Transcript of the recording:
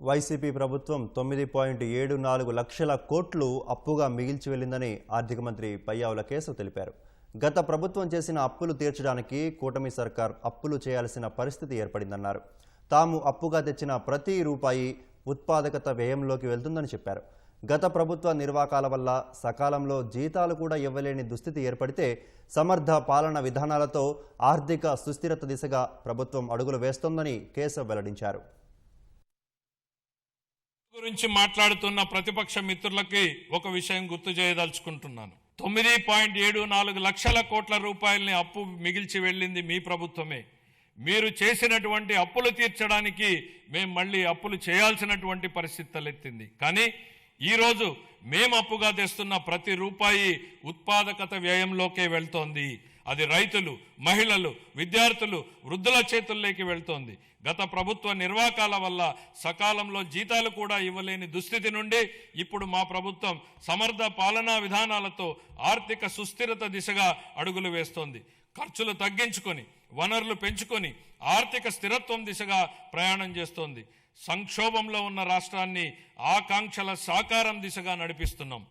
YCP ప్రభుత్వం 9.74 లక్షల కోట్లు అప్పుగా మిగిల్చి వెళ్లిందని ఆర్థిక మంత్రి పయ్యావుల కేశవ్ తెలిపారు. గత ప్రభుత్వం చేసిన అప్పులు తీర్చడానికి కూటమి సర్కార్ అప్పులు చేయాల్సిన పరిస్థితి ఏర్పడిందన్నారు. తాము అప్పుగా తెచ్చిన ప్రతి రూపాయి ఉత్పాదకత వ్యయంలోకి వెళ్తుందని చెప్పారు. గత ప్రభుత్వ నిర్వాకాల వల్ల సకాలంలో జీతాలు కూడా ఇవ్వలేని దుస్థితి ఏర్పడితే సమర్థ పాలన విధానాలతో ఆర్థిక సుస్థిరత దిశగా ప్రభుత్వం అడుగులు వేస్తోందని కేశవ్ వెల్లడించారు. గురించి మాట్లాడుతున్న ప్రతిపక్ష మిత్రులకి ఒక విషయం గుర్తు చేయదలుచుకుంటున్నాను. 9.74 లక్షల కోట్ల రూపాయలని అప్పు మిగిల్చి వెళ్ళింది మీ ప్రభుత్వమే. మీరు చేసినటువంటి అప్పులు తీర్చడానికి మేము మళ్ళీ అప్పులు చేయాల్సినటువంటి పరిస్థితి తలెత్తింది. కానీ ఈరోజు మేము అప్పుగా తెస్తున్న ప్రతి రూపాయి ఉత్పాదకత వ్యయంలోకే వెళ్తోంది. అది రైతులు, మహిళలు, విద్యార్థులు, వృద్ధుల చేతుల్లోకి వెళ్తోంది. గత ప్రభుత్వ నిర్వాకాల వల్ల సకాలంలో జీతాలు కూడా ఇవ్వలేని దుస్థితి నుండి ఇప్పుడు మా ప్రభుత్వం సమర్థ పాలనా విధానాలతో ఆర్థిక సుస్థిరత దిశగా అడుగులు వేస్తోంది. ఖర్చులు తగ్గించుకొని, వనరులు పెంచుకొని ఆర్థిక స్థిరత్వం దిశగా ప్రయాణం చేస్తోంది. సంక్షోభంలో ఉన్న రాష్ట్రాన్ని ఆకాంక్షల సాకారం దిశగా నడిపిస్తున్నాం.